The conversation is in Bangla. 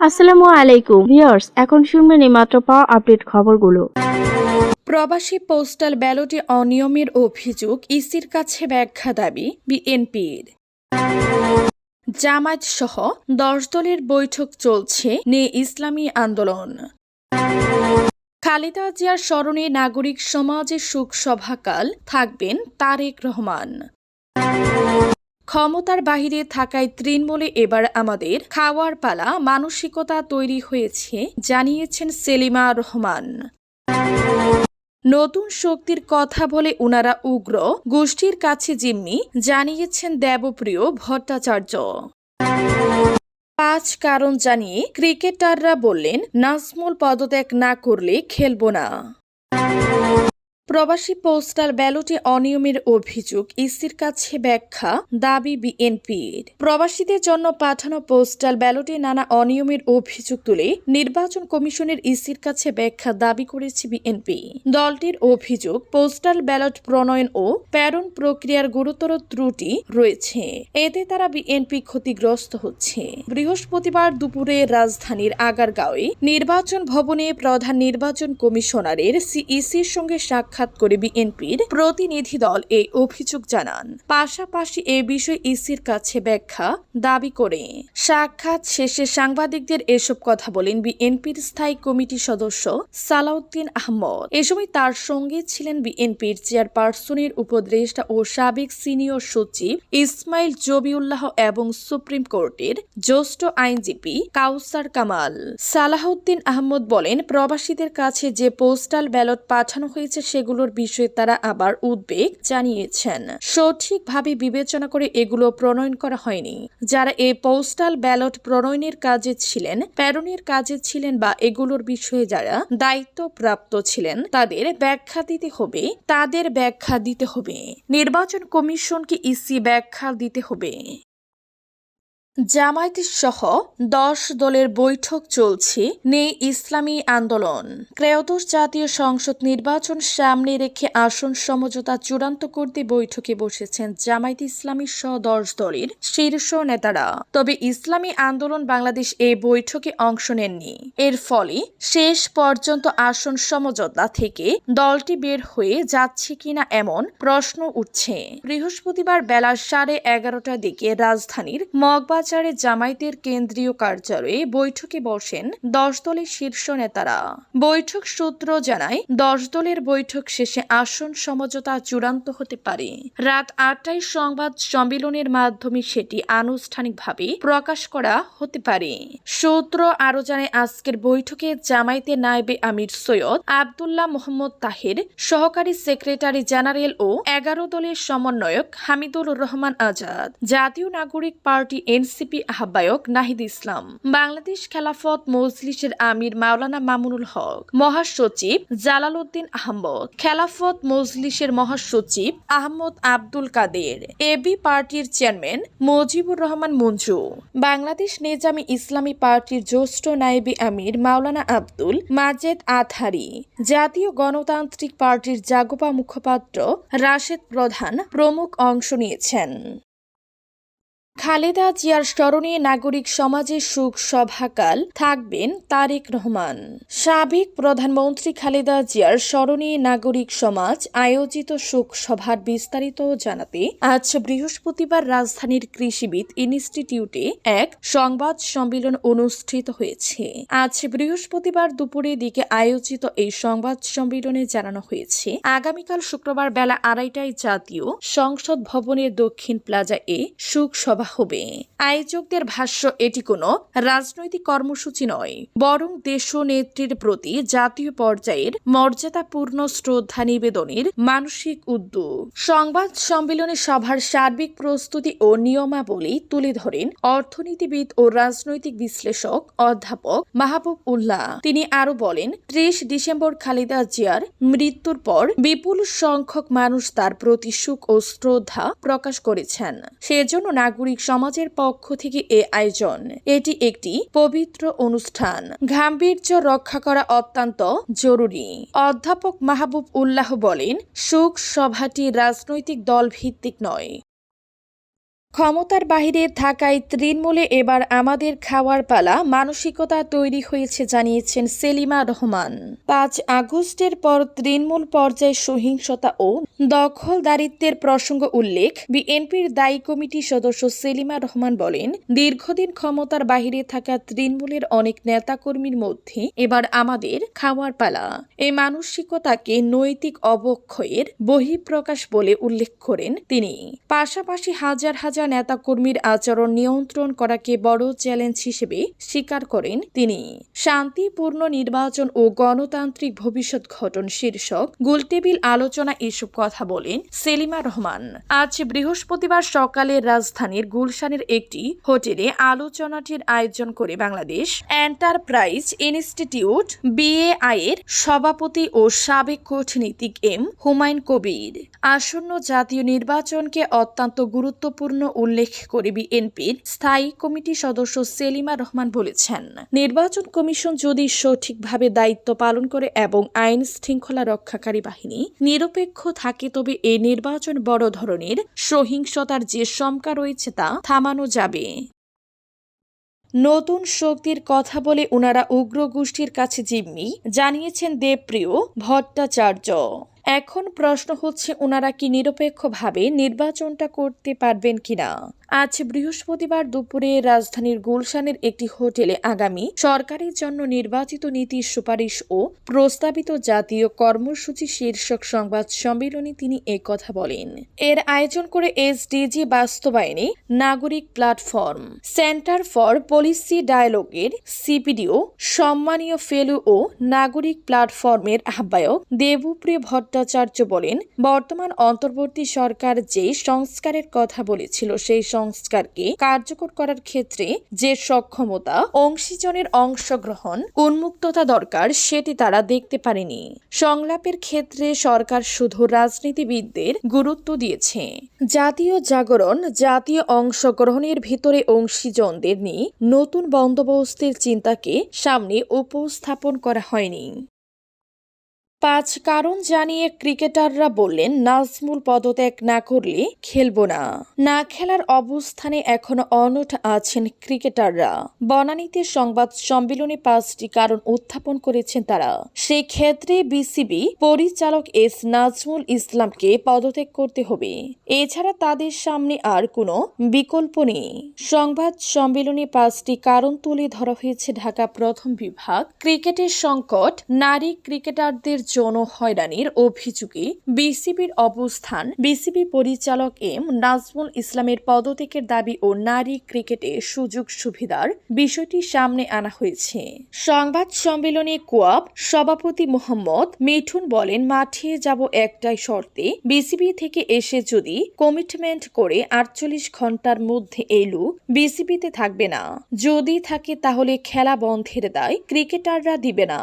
আসসালামু আলাইকুম ভিউয়ার্স, এখন শুনবেন এই মাত্র পাওয়া আপডেট খবরগুলো। প্রবাসী পোস্টাল ব্যালটে অনিয়মের অভিযোগ, ইসির কাছে ব্যাখ্যা দাবি বিএনপির। জামায়াত সহ 10 দলের বৈঠক চলছে, নিয়ে ইসলামী আন্দোলন। খালেদা জিয়ার স্মরণে নাগরিক সমাজের শোকসভাকাল থাকবেন তারেক রহমান। ক্ষমতার বাহিরে থাকায় তৃণমূলে এবার আমাদের খাওয়ার পালা মানসিকতা তৈরি হয়েছে, জানিয়েছেন সেলিমা রহমান। নতুন শক্তির কথা বলে উনারা উগ্র গোষ্ঠীর কাছে জিম্মি, জানিয়েছেন দেবপ্রিয় ভট্টাচার্য। 5 কারণ জানিয়ে ক্রিকেটাররা বললেন, নাজমুল পদত্যাগ না করলে খেলব না। প্রবাসী পোস্টাল ব্যালটে অনিয়মের অভিযোগ, ইসির কাছে ব্যাখ্যা দাবি বিএনপির। প্রবাসীদের জন্য পাঠানো পোস্টাল ব্যালটে নানা অনিয়মের অভিযোগ তুলে নির্বাচন কমিশনের ইসির কাছে ব্যাখ্যা দাবি করেছে বিএনপি। দলটির অভিযোগ, পোস্টাল ব্যালট প্রণয়ন ও প্রেরণ প্রক্রিয়ার গুরুতর ত্রুটি রয়েছে, এতে তারা বিএনপি ক্ষতিগ্রস্ত হচ্ছে। বৃহস্পতিবার দুপুরে রাজধানীর আগারগাঁওয়ে নির্বাচন ভবনে প্রধান নির্বাচন কমিশনারের সিইসির সঙ্গে সাক্ষাৎ করে বিএনপির প্রতিনিধি দল এই অভিযোগ জানান। পাশাপাশি এ বিষয়ে ইসির কাছে ব্যাখ্যা দাবি করে সাক্ষাৎ শেষে সাংবাদিকদের এসব কথা বলেন বিএনপির স্থায়ী কমিটির সদস্য সালাউদ্দিন আহমদ। এ সময় তার সঙ্গে ছিলেন বিএনপির চেয়ারপারসনের উপদেষ্টা ও সাবেক সিনিয়র সচিব ইসমাইল জবিউল্লাহ এবং সুপ্রিম কোর্টের জ্যেষ্ঠ আইনজীবী কাউসার কামাল। সালাউদ্দিন আহমদ বলেন, প্রবাসীদের কাছে যে পোস্টাল ব্যালট পাঠানো হয়েছে সেগুলোর বিষয়ে তারা আবার উদ্বেগ জানিয়েছেন। সঠিকভাবে বিবেচনা করে এগুলো প্রণয়ন করা হয়নি। যারা এই পোস্টাল ব্যালট প্রণয়নের কাজে ছিলেন, প্রেরণের কাজে ছিলেন বা এগুলোর বিষয়ে যারা দায়িত্বপ্রাপ্ত ছিলেন তাদের ব্যাখ্যা দিতে হবে। নির্বাচন কমিশনকে ইসি ব্যাখ্যা দিতে হবে। জামায়াত সহ 10 দলের বৈঠক চলছে, নেই ইসলামী আন্দোলন। ত্রয়োদশ জাতীয় সংসদ নির্বাচন সামনে রেখে আসন সমঝোতা চূড়ান্ত করতে বৈঠকে বসেছেন জামায়াত ইসলামী সহ 10 দলের শীর্ষ নেতারা। তবে ইসলামী আন্দোলন বাংলাদেশ এই বৈঠকে অংশ নেননি। এর ফলে শেষ পর্যন্ত আসন সমঝোতা থেকে দলটি বের হয়ে যাচ্ছে কিনা এমন প্রশ্ন উঠছে। বৃহস্পতিবার বেলা 11:30টার দিকে রাজধানীর মগবাজারে জামায়াতের কেন্দ্রীয় কার্যালয়ে বৈঠকে বসেন 10 দলের শীর্ষ নেতারা। বৈঠক সূত্র জানায়, 10 দলের বৈঠক শেষে আসন সমঝোতা চূড়ান্ত হতে পারে। রাত 8টায় সংবাদ সম্মেলনের মাধ্যমে সেটি আনুষ্ঠানিকভাবে প্রকাশ করা হতে পারে। সূত্র আরো জানায়, আজকের বৈঠকে জামায়াতের নায়েবে আমির সৈয়দ আব্দুল্লাহ মোহাম্মদ তাহের, সহকারী সেক্রেটারি জেনারেল ও 11 দলের সমন্বয়ক হামিদুর রহমান আজাদ, জাতীয় নাগরিক পার্টি এনসিপি আহ্বায়ক নাহিদ ইসলাম, বাংলাদেশ খেলাফত মজলিসের আমির মাওলানা মামুনুল হক, মহাসচিব জালালউদ্দিন আহমদ, খেলাফত মজলিসের মহাসচিব আহমদ আব্দুল কাদের, এবি পার্টির চেয়ারম্যান মুজিবুর রহমান মঞ্জু, বাংলাদেশ নিজামী ইসলামী পার্টির জ্যেষ্ঠ নায়েবে আমির মাওলানা আব্দুল মাজেদ আতহারি, জাতীয় গণতান্ত্রিক পার্টির জাগোপা মুখপাত্র রাশেদ প্রধান প্রমুখ অংশ নিয়েছেন। খালেদা জিয়ার স্মরণে নাগরিক সমাজের শোক সভাকাল থাকবেন তারেক রহমান। সাবেক প্রধানমন্ত্রী খালেদা জিয়ার স্মরণে নাগরিক সমাজ আয়োজিত শোক সভার বিস্তারিত জানাতে আজ বৃহস্পতিবার রাজধানীর কৃষিবিদ ইনস্টিটিউটে এক সংবাদ সম্মেলন অনুষ্ঠিত হয়েছে। আজ বৃহস্পতিবার দুপুরের দিকে আয়োজিত এই সংবাদ সম্মেলনে জানানো হয়েছে, আগামীকাল শুক্রবার বেলা 2:30টায় জাতীয় সংসদ ভবনের দক্ষিণ প্লাজায় শোক সভা হবে। আয়োজকদের ভাষ্য, এটি কোনো রাজনৈতিক কর্মসূচি নয়, বরং দেশনেত্রীর প্রতি জাতীয় পর্যায়ের মর্যাদাপূর্ণ শ্রদ্ধা নিবেদনের মানসিক উদ্যোগ। সংবাদ সম্মেলনে সভার সার্বিক প্রস্তুতি ও নিয়মাবলী তুলে ধরেন অর্থনীতিবিদ ও রাজনৈতিক বিশ্লেষক অধ্যাপক মাহবুব উল্লাহ। তিনি আরো বলেন, 30 ডিসেম্বর খালেদা জিয়ার মৃত্যুর পর বিপুল সংখ্যক মানুষ তার প্রতি শোক ও শ্রদ্ধা প্রকাশ করেছেন। সেজন্য নাগরিক সমাজের পক্ষ থেকে এ আয়োজন। এটি একটি পবিত্র অনুষ্ঠান, গাম্ভীর্য রক্ষা করা অত্যন্ত জরুরি। অধ্যাপক মাহবুব উল্লাহ বলেন, শোক সভাটি রাজনৈতিক দল ভিত্তিক নয়, ক্ষমতার বাহিরে থাকায় তৃণমূলে এবার আমাদের খাওয়ার পালা মানসিকতা তৈরি হয়েছে জানিয়েছেন সেলিমা রহমান। ৫ আগস্টের পর তৃণমূল পর্যায়ে সহিংসতা ও দখলদারিত্বের প্রসঙ্গ উল্লেখ বিএনপির দায়ী কমিটি সদস্য সেলিমা রহমান বলেন, দীর্ঘদিন ক্ষমতার বাহিরে থাকা তৃণমূলের অনেক নেতাকর্মীর মধ্যে এবার আমাদের খাওয়ার পালা। এই মানসিকতাকে নৈতিক অবক্ষয়ের বহিঃপ্রকাশ বলে উল্লেখ করেন তিনি। পাশাপাশি হাজার হাজার নেতাকর্মীর আচরণ নিয়ন্ত্রণ করাকে বড় চ্যালেঞ্জ হিসেবে স্বীকার করেন তিনি। শান্তিপূর্ণ নির্বাচন ও গণতান্ত্রিক ভবিষ্যৎ গঠন শীর্ষক গোলটেবিল আলোচনা এসব কথা বলেন সেলিমা রহমান। আজ বৃহস্পতিবার সকালে রাজধানীর গুলশানের একটি হোটেলে আলোচনাটির আয়োজন করে বাংলাদেশ এন্টারপ্রাইজ ইনস্টিটিউট বিএআই এর সভাপতি ও সাবেক কূটনীতিক এম হুমায়ুন কবির। আসন্ন জাতীয় নির্বাচনকে অত্যন্ত গুরুত্বপূর্ণ উল্লেখ করে বিএনপির স্থায়ী কমিটি সদস্য সেলিমা রহমান বলেছেন, নির্বাচন কমিশন যদি সঠিকভাবে দায়িত্ব পালন করে এবং আইন শৃঙ্খলা রক্ষাকারী বাহিনী নিরপেক্ষ থাকে তবে এই নির্বাচন বড় ধরনের সহিংসতার যে শঙ্কা রয়েছে তা থামানো যাবে। নতুন শক্তির কথা বলে উনারা উগ্র গোষ্ঠীর কাছে জিম্মি, জানিয়েছেন দেবপ্রিয় ভট্টাচার্য। এখন প্রশ্ন হচ্ছে ওনারা কি নিরপেক্ষভাবে নির্বাচনটা করতে পারবেন কিনা। আজ বৃহস্পতিবার দুপুরে রাজধানীর গুলশানের একটি হোটেলে আগামী সরকারের জন্য নির্বাচিত নীতি সুপারিশ ও প্রস্তাবিত জাতীয় কর্মসূচি শীর্ষক সংবাদ সম্মেলনে তিনি কথা বলেন। এর আয়োজন করে এসডিজি বাস্তবায়নে নাগরিক প্ল্যাটফর্ম, সেন্টার ফর পলিসি ডায়ালগের সিপিডিও, সম্মানীয় ফেলো ও নাগরিক প্ল্যাটফর্মের আহ্বায়ক দেবপ্রিয় ভট্টাচার্য বলেন, বর্তমান অন্তর্বর্তী সরকার যে সংস্কারের কথা বলেছিল সেই সংস্কারকে কার্যকর করার ক্ষেত্রে যে সক্ষমতা, অংশীজনের অংশগ্রহণ, উন্মুক্ততা দরকার সেটি তারা দেখতে পারেনি। সংলাপের ক্ষেত্রে সরকার শুধু রাজনীতিবিদদের গুরুত্ব দিয়েছে। জাতীয় জাগরণ, জাতীয় অংশগ্রহণের ভিতরে অংশীজনদের নিয়ে নতুন বন্দোবস্তের চিন্তাকে সামনে উপস্থাপন করা হয়নি। ৫ কারণ জানিয়ে ক্রিকেটাররা বললেন, নাজমুল পদত্যাগ না করলে খেলব না। না খেলার অবস্থানে এখনো অনড় আছেন ক্রিকেটাররা। বনানীতে সংবাদ সম্মেলনে ৫টি কারণ উত্থাপন করেছেন তারা। সেক্ষেত্রে বিসিবি পরিচালক এস নাজমুল ইসলামকে পদত্যাগ করতে হবে। এছাড়া তাদের সামনে আর কোনো বিকল্প নেই। সংবাদ সম্মেলনে ৫টি কারণ তুলে ধরা হয়েছে। ঢাকা প্রথম বিভাগ ক্রিকেটের সংকট, নারী ক্রিকেটারদের যৌন হয়রানির অভিযোগে বিসিবির অবস্থান, বিসিবি পরিচালক এম নাজমুল ইসলামের পদত্যাগের দাবি ও নারী ক্রিকেটে সুযোগ সুবিধার বিষয়টি সামনে আনা হয়েছে। সংবাদ সম্মেলনে কোয়াব সভাপতি মোহাম্মদ মিঠুন বলেন, মাঠে যাব একটাই শর্তে, বিসিবি থেকে এসে যদি কমিটমেন্ট করে ৪৮ ঘন্টার মধ্যে এলু বিসিবিতে থাকবে না, যদি থাকে তাহলে খেলা বন্ধের দায় ক্রিকেটাররা দিবে না।